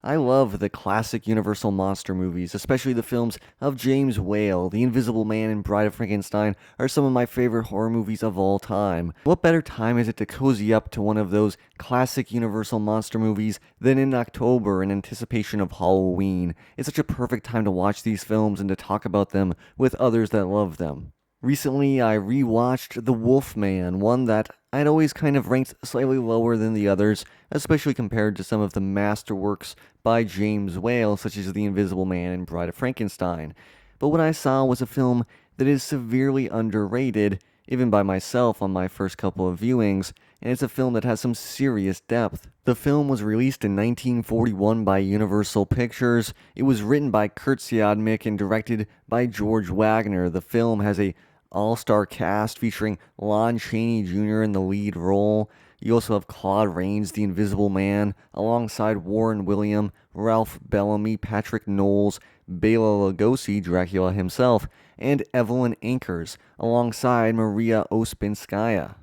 I love the classic Universal monster movies, especially the films of James Whale. The Invisible Man and Bride of Frankenstein are some of my favorite horror movies of all time. What better time is it to cozy up to one of those classic Universal monster movies than in October in anticipation of Halloween? It's such a perfect time to watch these films and to talk about them with others that love them. Recently, I rewatched The Wolfman, one that I'd always kind of ranked slightly lower than the others, especially compared to some of the masterworks by James Whale, such as The Invisible Man and Bride of Frankenstein. But what I saw was a film that is severely underrated, even by myself on my first couple of viewings, and it's a film that has some serious depth. The film was released in 1941 by Universal Pictures. It was written by Kurt Siodmak and directed by George Wagner. The film has a all-star cast featuring Lon Chaney Jr. in the lead role. You also have Claude Rains, the Invisible Man, alongside Warren William, Ralph Bellamy, Patrick Knowles, Bela Lugosi, Dracula himself, and Evelyn Ankers, alongside Maria Ospinskaya.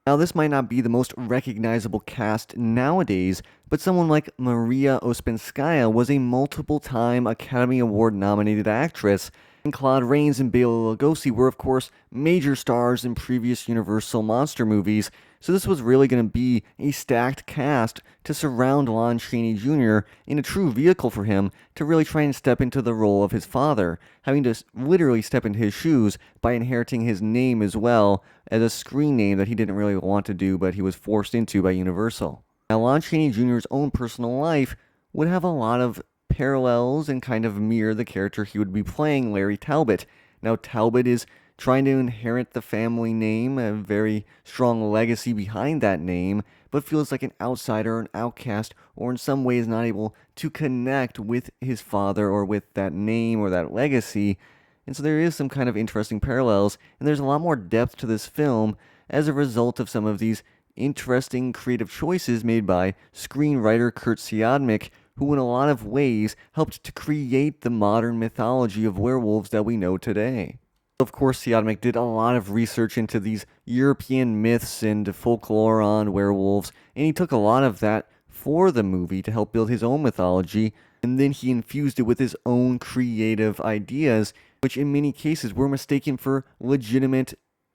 Now, this might not be the most recognizable cast nowadays, but someone like Maria Ospinskaya was a multiple-time Academy Award nominated actress, and Claude Rains and Bela Lugosi were, of course, major stars in previous Universal monster movies, so this was really going to be a stacked cast to surround Lon Chaney Jr. in a true vehicle for him to really try and step into the role of his father, having to literally step into his shoes by inheriting his name as well as a screen name that he didn't really want to do, but he was forced into by Universal. Now, Lon Chaney Jr.'s own personal life would have a lot of parallels and kind of mirror the character he would be playing, Larry Talbot. Now, Talbot is trying to inherit the family name, a very strong legacy behind that name, but feels like an outsider, an outcast, or in some ways not able to connect with his father or with that name or that legacy. And so there is some kind of interesting parallels, and there's a lot more depth to this film as a result of some of these interesting creative choices made by screenwriter Kurt Siodmak, who in a lot of ways helped to create the modern mythology of werewolves that we know today. Of course, Siodmak did a lot of research into these European myths and folklore on werewolves, and he took a lot of that for the movie to help build his own mythology, and then he infused it with his own creative ideas, which in many cases were mistaken for legitimate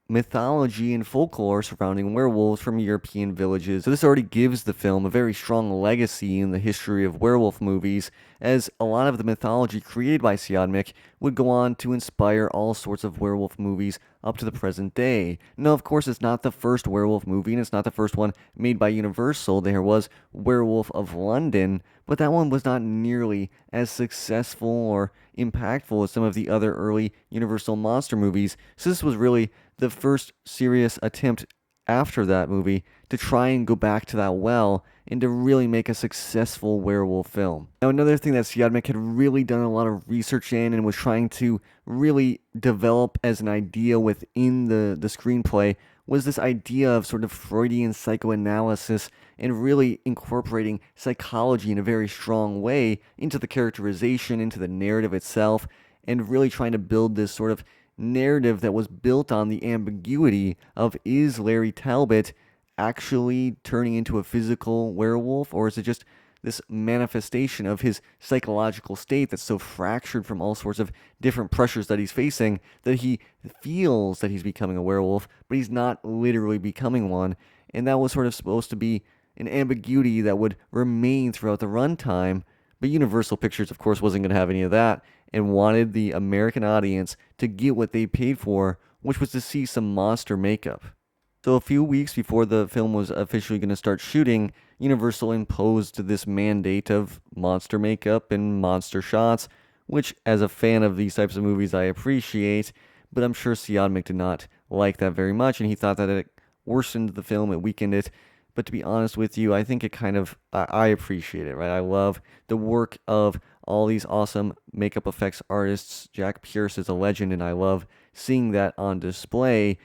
mythology and folklore surrounding werewolves from European villages. So this already gives the film a very strong legacy in the history of werewolf movies, as a lot of the mythology created by Siodmak would go on to inspire all sorts of werewolf movies up to the present day. Now, of course, it's not the first werewolf movie, and it's not the first one made by Universal. There was Werewolf of London, but that one was not nearly as successful or impactful as some of the other early Universal monster movies. So this was really the first serious attempt after that movie to try and go back to that well and to really make a successful werewolf film. Now, another thing that Siodmak had really done a lot of research in and was trying to really develop as an idea within the screenplay was this idea of sort of Freudian psychoanalysis and really incorporating psychology in a very strong way into the characterization, into the narrative itself, and really trying to build this sort of narrative that was built on the ambiguity of, is Larry Talbot actually turning into a physical werewolf, or is it just this manifestation of his psychological state that's so fractured from all sorts of different pressures that he's facing that he feels that he's becoming a werewolf, but he's not literally becoming one. And that was sort of supposed to be an ambiguity that would remain throughout the runtime, but Universal Pictures, of course, wasn't going to have any of that and wanted the American audience to get what they paid for, which was to see some monster makeup. So a few weeks before the film was officially going to start shooting, Universal imposed this mandate of monster makeup and monster shots, which as a fan of these types of movies I appreciate, but I'm sure Siodmak did not like that very much, and he thought that it worsened the film, it weakened it. But to be honest with you, I think it kind of, I appreciate it, right? I love the work of all these awesome makeup effects artists. Jack Pierce is a legend, and I love seeing that on display.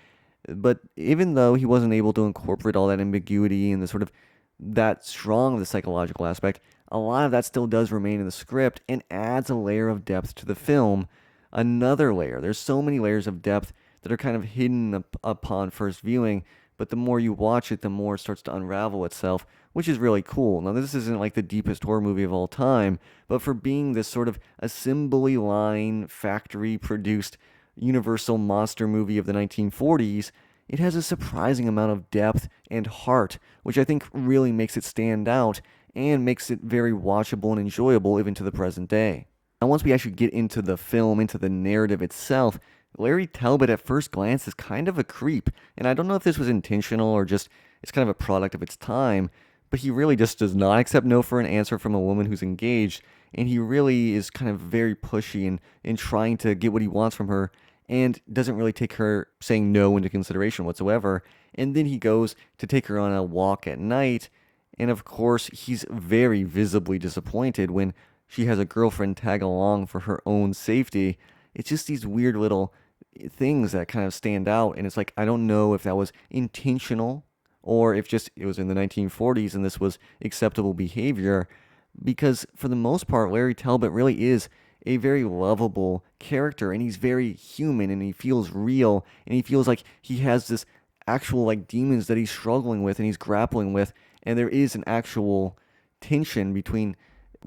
But even though he wasn't able to incorporate all that ambiguity and the sort of that strong the psychological aspect, a lot of that still does remain in the script and adds a layer of depth to the film. Another layer. There's so many layers of depth that are kind of hidden upon first viewing, but the more you watch it, the more it starts to unravel itself, which is really cool. Now, this isn't like the deepest horror movie of all time, but for being this sort of assembly line, factory produced Universal monster movie of the 1940s, it has a surprising amount of depth and heart, which I think really makes it stand out and makes it very watchable and enjoyable even to the present day. Now, once we actually get into the film, into the narrative itself, Larry Talbot at first glance is kind of a creep, and I don't know if this was intentional or just it's kind of a product of its time, but he really just does not accept no for an answer from a woman who's engaged, and he really is kind of very pushy in trying to get what he wants from her, and doesn't really take her saying no into consideration whatsoever. And then he goes to take her on a walk at night, and of course, he's very visibly disappointed when she has a girlfriend tag along for her own safety. It's just these weird little things that kind of stand out, and it's like I don't know if that was intentional or if just it was in the 1940s and this was acceptable behavior, because for the most part, Larry Talbot really is a very lovable character, and he's very human, and he feels real, and he feels like he has this actual like demons that he's struggling with and he's grappling with, and there is an actual tension between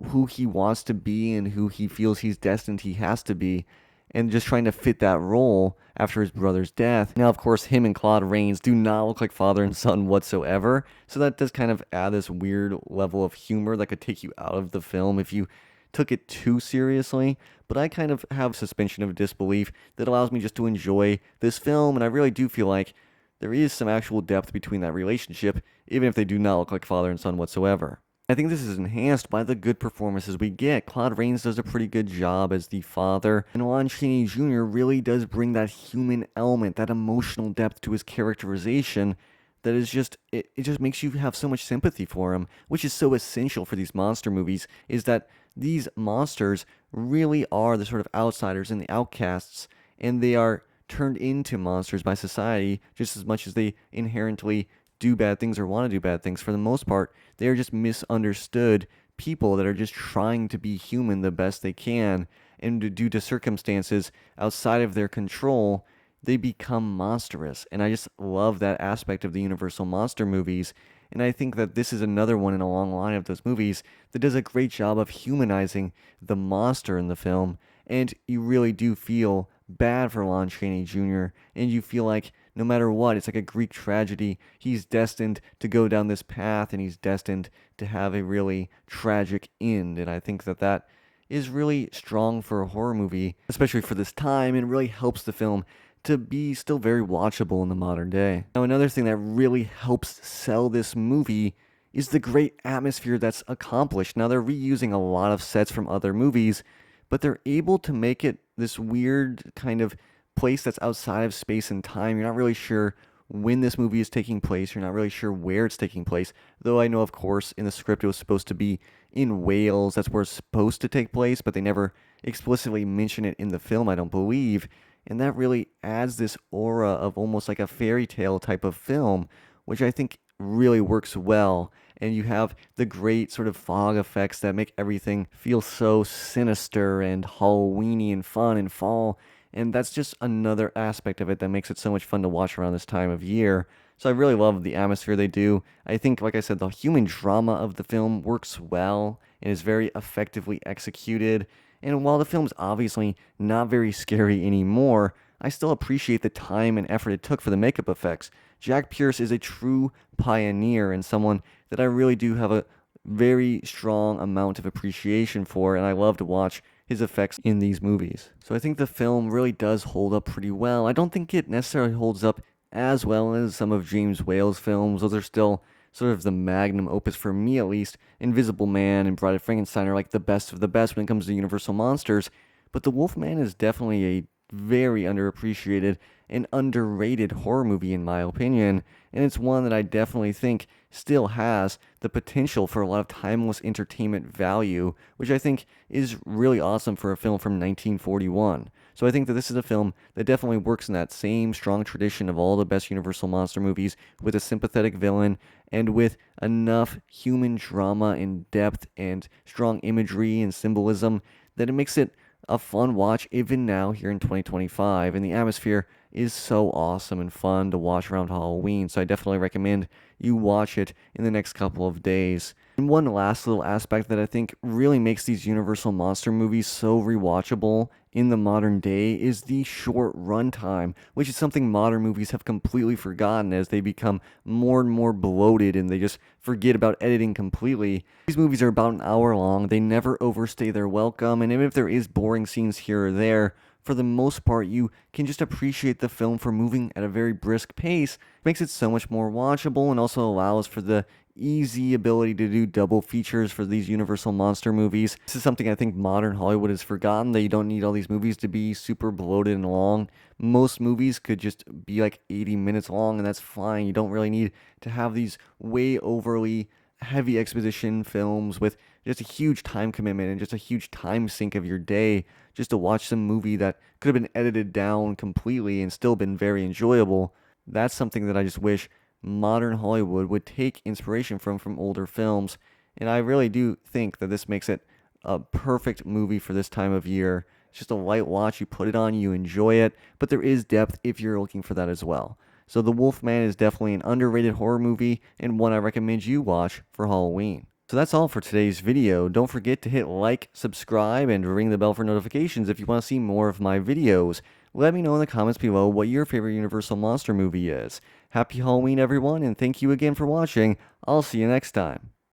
who he wants to be and who he feels he's destined he has to be, and just trying to fit that role after his brother's death. Now, of course, him and Claude Rains do not look like father and son whatsoever, so that does kind of add this weird level of humor that could take you out of the film if you took it too seriously. But I kind of have suspension of disbelief that allows me just to enjoy this film, and I really do feel like there is some actual depth between that relationship, even if they do not look like father and son whatsoever. I think this is enhanced by the good performances we get. Claude Rains does a pretty good job as the father, and Lon Chaney Jr. really does bring that human element, that emotional depth to his characterization that is just, it just makes you have so much sympathy for him, which is so essential for these monster movies, is that these monsters really are the sort of outsiders and the outcasts, and they are turned into monsters by society just as much as they inherently do bad things or want to do bad things. For the most part, they are just misunderstood people that are just trying to be human the best they can, and due to circumstances outside of their control, they become monstrous. And I just love that aspect of the Universal monster movies, and I think that this is another one in a long line of those movies that does a great job of humanizing the monster in the film, and you really do feel bad for Lon Chaney Jr., and you feel like no matter what, it's like a Greek tragedy. He's destined to go down this path, and he's destined to have a really tragic end. And I think that that is really strong for a horror movie, especially for this time, and really helps the film to be still very watchable in the modern day. Now, another thing that really helps sell this movie is the great atmosphere that's accomplished. Now, they're reusing a lot of sets from other movies, but they're able to make it this weird kind of place that's outside of space and time. You're not really sure when this movie is taking place. You're not really sure where it's taking place. Though I know, of course, in the script it was supposed to be in Wales. That's where it's supposed to take place, but they never explicitly mention it in the film, I don't believe. And that really adds this aura of almost like a fairy tale type of film, which I think really works well. And you have the great sort of fog effects that make everything feel so sinister and Halloweeny and fun and fall. And that's just another aspect of it that makes it so much fun to watch around this time of year. So I really love the atmosphere they do. I think, like I said, the human drama of the film works well and is very effectively executed. And while the film's obviously not very scary anymore, I still appreciate the time and effort it took for the makeup effects. Jack Pierce is a true pioneer and someone that I really do have a very strong amount of appreciation for, and I love to watch his effects in these movies. So I think the film really does hold up pretty well. I don't think it necessarily holds up as well as some of James Whale's films. Those are still sort of the magnum opus for me, at least. Invisible Man and Bride of Frankenstein are like the best of the best when it comes to Universal monsters, but The Wolfman is definitely a very underappreciated and underrated horror movie in my opinion, and it's one that I definitely think still has the potential for a lot of timeless entertainment value, which I think is really awesome for a film from 1941. So I think that this is a film that definitely works in that same strong tradition of all the best Universal monster movies, with a sympathetic villain and with enough human drama and depth and strong imagery and symbolism that it makes it a fun watch even now here in 2025, and the atmosphere is so awesome and fun to watch around Halloween, so I definitely recommend you watch it in the next couple of days. And one last little aspect that I think really makes these Universal Monster movies so rewatchable in the modern day is the short runtime, which is something modern movies have completely forgotten as they become more and more bloated and they just forget about editing completely. These movies are about an hour long, they never overstay their welcome, and even if there is boring scenes here or there, for the most part, you can just appreciate the film for moving at a very brisk pace. It makes it so much more watchable and also allows for the easy ability to do double features for these Universal Monster movies. This is something I think modern Hollywood has forgotten, that you don't need all these movies to be super bloated and long. Most movies could just be like 80 minutes long, and that's fine. You don't really need to have these way overly heavy exposition films with just a huge time commitment and just a huge time sink of your day just to watch some movie that could have been edited down completely and still been very enjoyable. That's something that I just wish modern Hollywood would take inspiration from older films, and I really do think that this makes it a perfect movie for this time of year. It's just a light watch, you put it on, you enjoy it, but there is depth if you're looking for that as well. So The Wolfman is definitely an underrated horror movie and one I recommend you watch for Halloween. So that's all for today's video. Don't forget to hit like, subscribe, and ring the bell for notifications if you want to see more of my videos. Let me know in the comments below what your favorite Universal Monster movie is. Happy Halloween, everyone, and thank you again for watching. I'll see you next time.